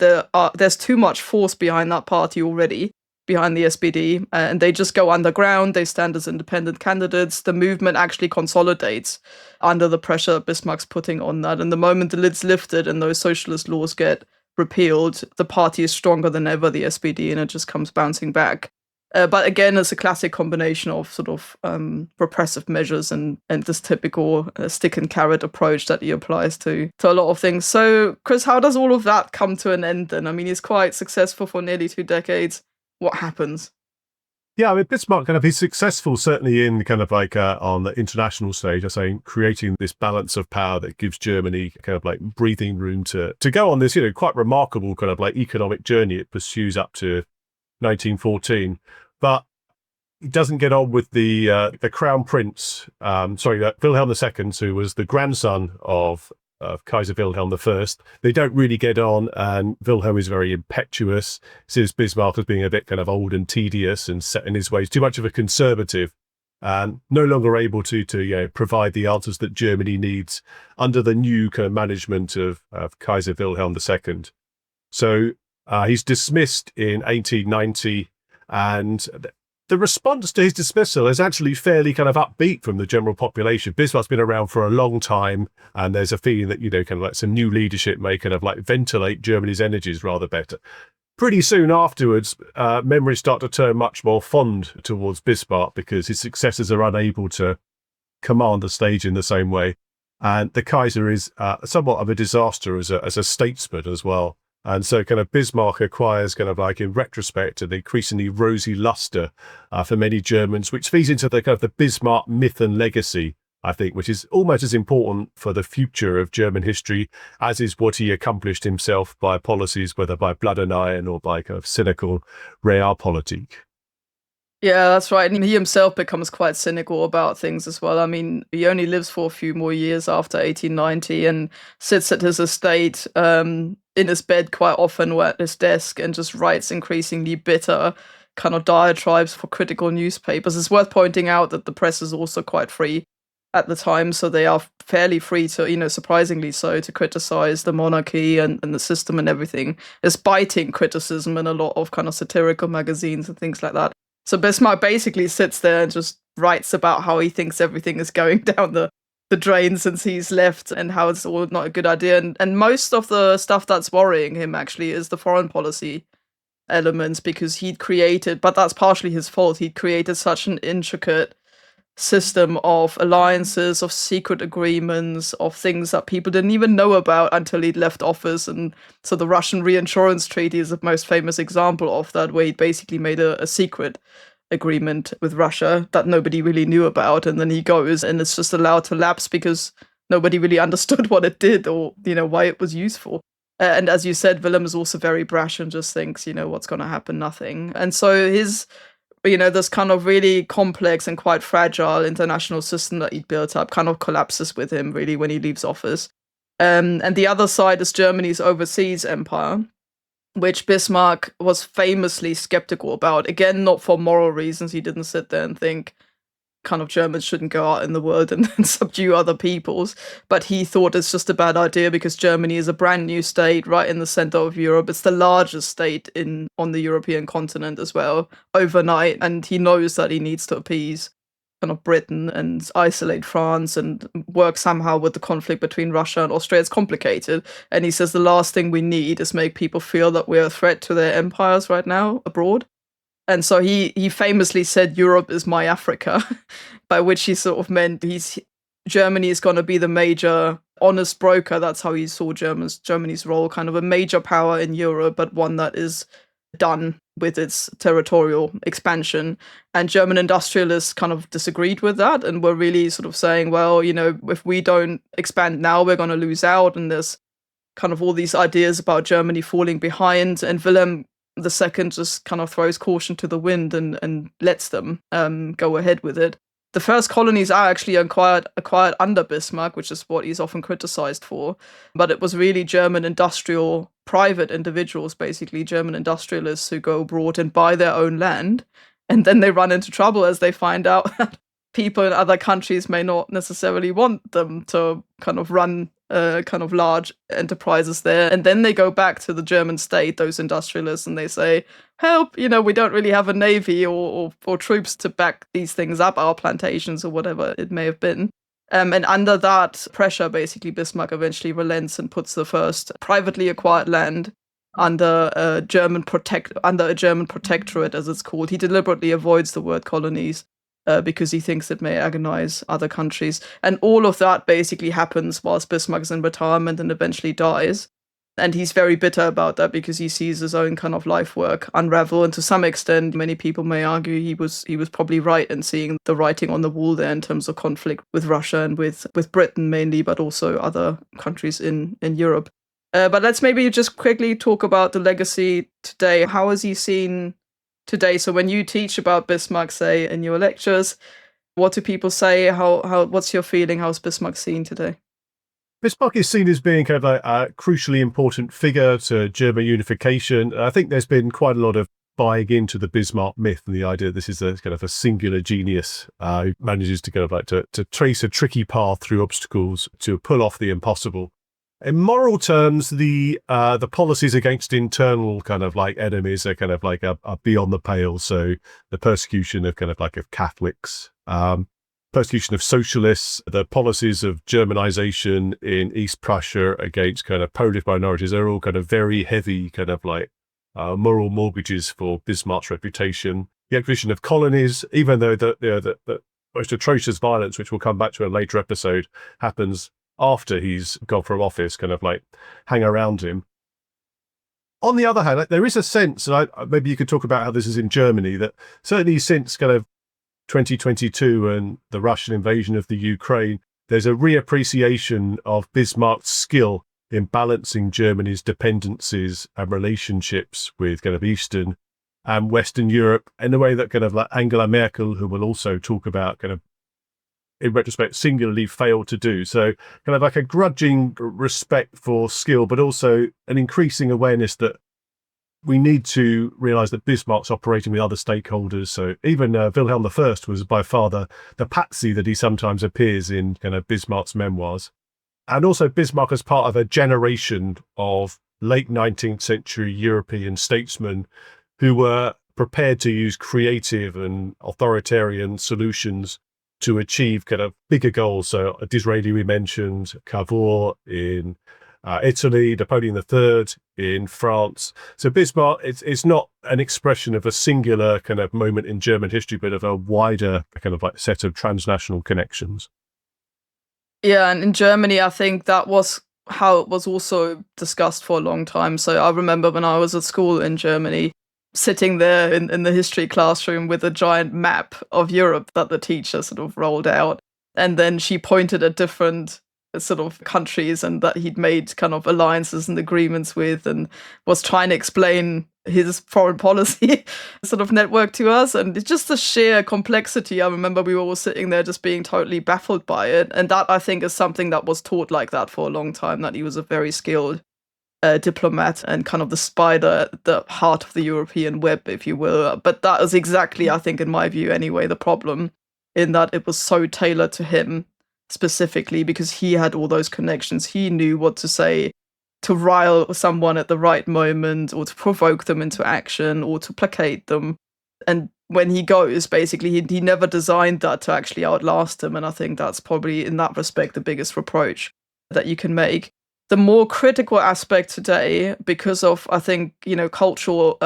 there's too much force behind that party already, behind the SPD, and they just go underground, they stand as independent candidates, the movement actually consolidates under the pressure Bismarck's putting on that, and the moment the lid's lifted and those socialist laws get repealed, the party is stronger than ever, the SPD, and it just comes bouncing back. But again, it's a classic combination of sort of repressive measures and this typical stick and carrot approach that he applies to a lot of things. So, Chris, how does all of that come to an end then? He's quite successful for nearly 2 decades. What happens? Yeah, Bismarck he's successful certainly in kind of like on the international stage, creating this balance of power that gives Germany kind of like breathing room to go on this, quite remarkable kind of like economic journey it pursues up to 1914. But he doesn't get on with the Crown Prince, Wilhelm II, who was the grandson of Kaiser Wilhelm I. They don't really get on, and Wilhelm is very impetuous, sees Bismarck as being a bit kind of old and tedious and set in his ways, too much of a conservative, and no longer able to provide the answers that Germany needs under the new kind of management of Kaiser Wilhelm II. So he's dismissed in 1890, and the response to his dismissal is actually fairly kind of upbeat from the general population. Bismarck's been around for a long time, and there's a feeling that, kind of like some new leadership may kind of like ventilate Germany's energies rather better. Pretty soon afterwards, memories start to turn much more fond towards Bismarck because his successors are unable to command the stage in the same way. And the Kaiser is somewhat of a disaster as a statesman as well. And so kind of Bismarck acquires kind of like in retrospect an increasingly rosy luster for many Germans, which feeds into the kind of the Bismarck myth and legacy, I think, which is almost as important for the future of German history as is what he accomplished himself by policies, whether by blood and iron or by kind of cynical realpolitik. Yeah, that's right. And he himself becomes quite cynical about things as well. He only lives for a few more years after 1890 and sits at his estate in his bed quite often or at his desk and just writes increasingly bitter kind of diatribes for critical newspapers. It's worth pointing out that the press is also quite free at the time, so they are fairly free to, surprisingly so, to criticize the monarchy and the system and everything. There's biting criticism in a lot of kind of satirical magazines and things like that. So Bismarck basically sits there and just writes about how he thinks everything is going down the drain since he's left and how it's all not a good idea. And most of the stuff that's worrying him actually is the foreign policy elements, because he'd created, but that's partially his fault, he'd created such an intricate system of alliances, of secret agreements, of things that people didn't even know about until he'd left office. And so the Russian reinsurance treaty is the most famous example of that, where he basically made a secret agreement with Russia that nobody really knew about, and then he goes and it's just allowed to lapse because nobody really understood what it did or why it was useful. And as you said, Willem is also very brash and just thinks, what's going to happen? Nothing. And so his this kind of really complex and quite fragile international system that he'd built up kind of collapses with him really when he leaves office. And the other side is Germany's overseas empire, which Bismarck was famously skeptical about. Again, not for moral reasons. He didn't sit there and think kind of Germans shouldn't go out in the world and subdue other peoples. But he thought it's just a bad idea because Germany is a brand new state right in the center of Europe. It's the largest state on the European continent as well, overnight. And he knows that he needs to appease kind of Britain and isolate France and work somehow with the conflict between Russia and Austria. It's complicated. And he says the last thing we need is make people feel that we're a threat to their empires right now abroad. And so he famously said, Europe is my Africa, by which he sort of meant Germany is going to be the major honest broker. That's how he saw Germany's role, kind of a major power in Europe, but one that is done with its territorial expansion. And German industrialists kind of disagreed with that and were really sort of saying, well, if we don't expand now, we're going to lose out. And there's kind of all these ideas about Germany falling behind. And Wilhelm II just kind of throws caution to the wind and lets them go ahead with it. The first colonies are actually acquired under Bismarck, which is what he's often criticized for. But it was really German industrial, private individuals, basically German industrialists, who go abroad and buy their own land. And then they run into trouble as they find out that people in other countries may not necessarily want them to kind of run kind of large enterprises there. And then they go back to the German state, those industrialists, and they say, help, we don't really have a navy or troops to back these things up, our plantations or whatever it may have been. And under that pressure, basically, Bismarck eventually relents and puts the first privately acquired land under a German protectorate, as it's called. He deliberately avoids the word colonies because he thinks it may agonize other countries. And all of that basically happens whilst Bismarck is in retirement and eventually dies. And he's very bitter about that because he sees his own kind of life work unravel. And to some extent, many people may argue he was probably right in seeing the writing on the wall there in terms of conflict with Russia and with Britain mainly, but also other countries in Europe. But let's maybe just quickly talk about the legacy today. How is he seen today? So when you teach about Bismarck, say, in your lectures, what do people say? What's your feeling? How's Bismarck seen today? Bismarck is seen as being kind of a crucially important figure to German unification. I think there's been quite a lot of buying into the Bismarck myth and the idea that this is a kind of a singular genius who manages to kind of like to trace a tricky path through obstacles to pull off the impossible. In moral terms, the policies against internal kind of like enemies are kind of like are beyond the pale. So the persecution of kind of like of Catholics, persecution of socialists, the policies of Germanization in East Prussia against kind of Polish minorities, they're all kind of very heavy kind of like moral mortgages for Bismarck's reputation. The acquisition of colonies, even though the most atrocious violence, which we'll come back to in a later episode, happens after he's gone from office, kind of like hang around him. On the other hand, there is a sense, and maybe you could talk about how this is in Germany, that certainly since kind of 2022 and the Russian invasion of the Ukraine, there's a reappreciation of Bismarck's skill in balancing Germany's dependencies and relationships with kind of Eastern and Western Europe in a way that kind of like Angela Merkel, who will also talk about, kind of in retrospect singularly failed to do. So kind of like a grudging respect for skill, but also an increasing awareness that we need to realise that Bismarck's operating with other stakeholders. So even Wilhelm I was by far the patsy that he sometimes appears in kind of Bismarck's memoirs. And also Bismarck as part of a generation of late 19th century European statesmen who were prepared to use creative and authoritarian solutions to achieve kind of bigger goals. So Disraeli we mentioned, Cavour in Italy, Napoleon III in France. So Bismarck, it's not an expression of a singular kind of moment in German history, but of a wider kind of like set of transnational connections. Yeah, and in Germany, I think that was how it was also discussed for a long time. So I remember when I was at school in Germany, sitting there in the history classroom with a giant map of Europe that the teacher sort of rolled out. And then she pointed at different sort of countries and that he'd made kind of alliances and agreements with, and was trying to explain his foreign policy sort of network to us. And it's just the sheer complexity. I remember we were all sitting there just being totally baffled by it. And that, I think, is something that was taught like that for a long time, that he was a very skilled diplomat and kind of the spider at the heart of the European web, if you will. But that is exactly, I think, in my view anyway, the problem, in that it was so tailored to him specifically because he had all those connections. He knew what to say to rile someone at the right moment, or to provoke them into action, or to placate them. And when he goes, basically, he never designed that to actually outlast him. And I think that's probably, in that respect, the biggest reproach that you can make. The more critical aspect today, because of, I think, cultural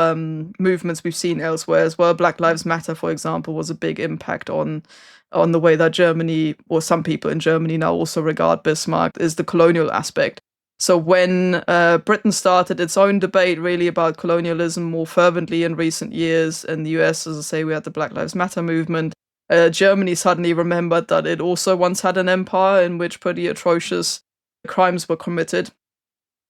movements we've seen elsewhere as well. Black Lives Matter, for example, was a big impact on the way that Germany, or some people in Germany now also regard Bismarck, is the colonial aspect. So when Britain started its own debate really about colonialism more fervently in recent years, in the US, as I say, we had the Black Lives Matter movement, Germany suddenly remembered that it also once had an empire in which pretty atrocious crimes were committed.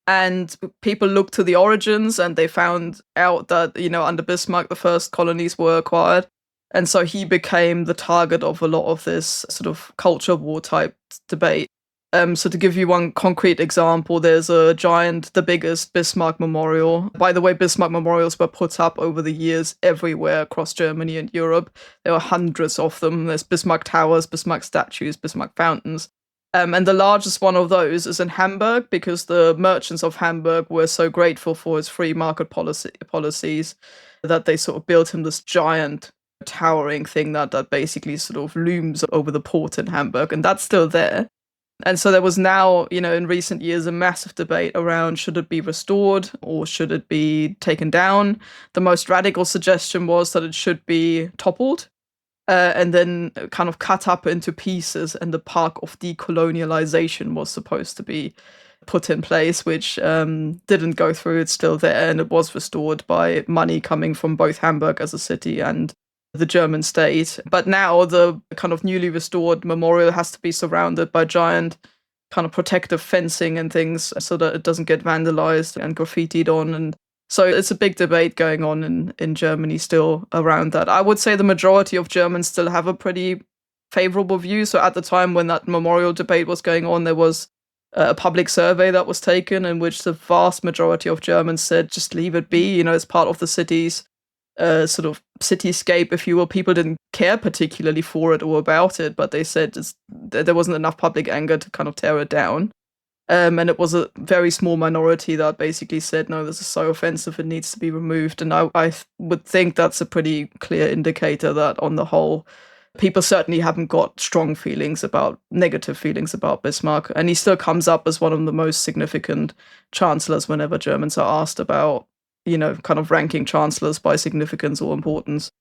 And people looked to the origins and they found out that, under Bismarck, the first colonies were acquired. And so he became the target of a lot of this sort of culture war type debate. So to give you one concrete example, there's the biggest Bismarck memorial. By the way, Bismarck memorials were put up over the years everywhere across Germany and Europe. There were hundreds of them. There's Bismarck towers, Bismarck statues, Bismarck fountains. And the largest one of those is in Hamburg, because the merchants of Hamburg were so grateful for his free market policies that they sort of built him this giant towering thing that basically sort of looms over the port in Hamburg, and that's still there. And so there was now, in recent years, a massive debate around should it be restored or should it be taken down. The most radical suggestion was that it should be toppled and then kind of cut up into pieces, and the Park of Decolonialization was supposed to be put in place, which didn't go through. It's still there, and it was restored by money coming from both Hamburg as a city and the German state. But now the kind of newly restored memorial has to be surrounded by giant kind of protective fencing and things so that it doesn't get vandalized and graffitied on. And so it's a big debate going on in Germany still around that. I would say the majority of Germans still have a pretty favorable view. So at the time when that memorial debate was going on, there was a public survey that was taken in which the vast majority of Germans said, just leave it be, it's part of the city's sort of cityscape, if you will. People didn't care particularly for it or about it, but they said there wasn't enough public anger to kind of tear it down. And it was a very small minority that basically said, no, this is so offensive, it needs to be removed. And I would think that's a pretty clear indicator that on the whole, people certainly haven't got negative feelings about Bismarck. And he still comes up as one of the most significant chancellors whenever Germans are asked about kind of ranking chancellors by significance or importance.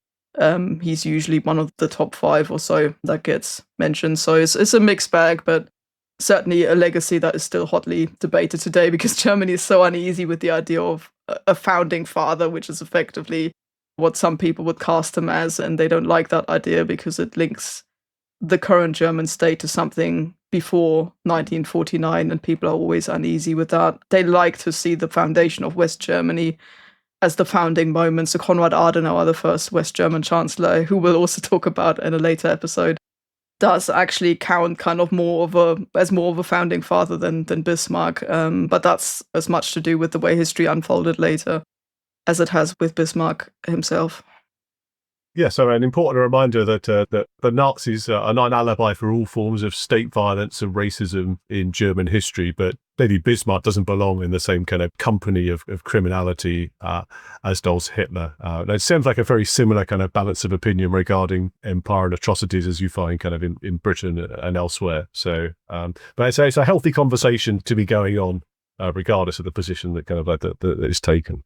He's usually one of the top 5 or so that gets mentioned. So it's a mixed bag, but certainly a legacy that is still hotly debated today, because Germany is so uneasy with the idea of a founding father, which is effectively what some people would cast him as. And they don't like that idea because it links the current German state to something before 1949, and people are always uneasy with that. They like to see the foundation of West Germany as the founding moment. So Konrad Adenauer, the first West German chancellor, who we'll also talk about in a later episode, does actually count kind of more of a founding father than Bismarck. But that's as much to do with the way history unfolded later as it has with Bismarck himself. Yeah, so an important reminder that the Nazis are not an alibi for all forms of state violence and racism in German history, but Lady Bismarck doesn't belong in the same kind of company of criminality as does Hitler. It seems like a very similar kind of balance of opinion regarding empire and atrocities as you find kind of in Britain and elsewhere. So, but it's a healthy conversation to be going on, regardless of the position that kind of that is taken.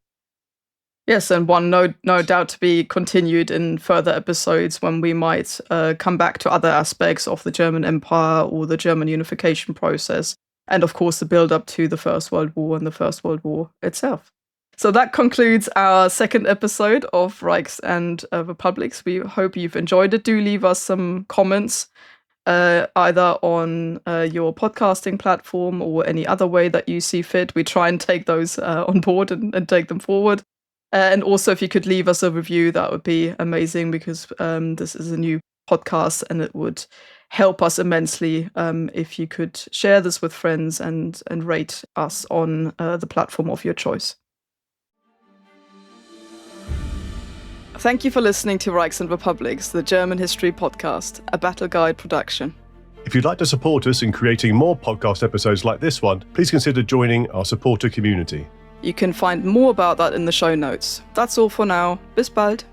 Yes, and one no doubt to be continued in further episodes when we might come back to other aspects of the German Empire or the German unification process, and of course the build-up to the First World War and the First World War itself. So that concludes our second episode of Reichs and Republics. We hope you've enjoyed it. Do leave us some comments, either on your podcasting platform or any other way that you see fit. We try and take those on board and take them forward. And also, if you could leave us a review, that would be amazing, because this is a new podcast and it would help us immensely if you could share this with friends and rate us on the platform of your choice. Thank you for listening to Reichs and Republics, the German History Podcast, a Battle Guide production. If you'd like to support us in creating more podcast episodes like this one, please consider joining our supporter community. You can find more about that in the show notes. That's all for now. Bis bald.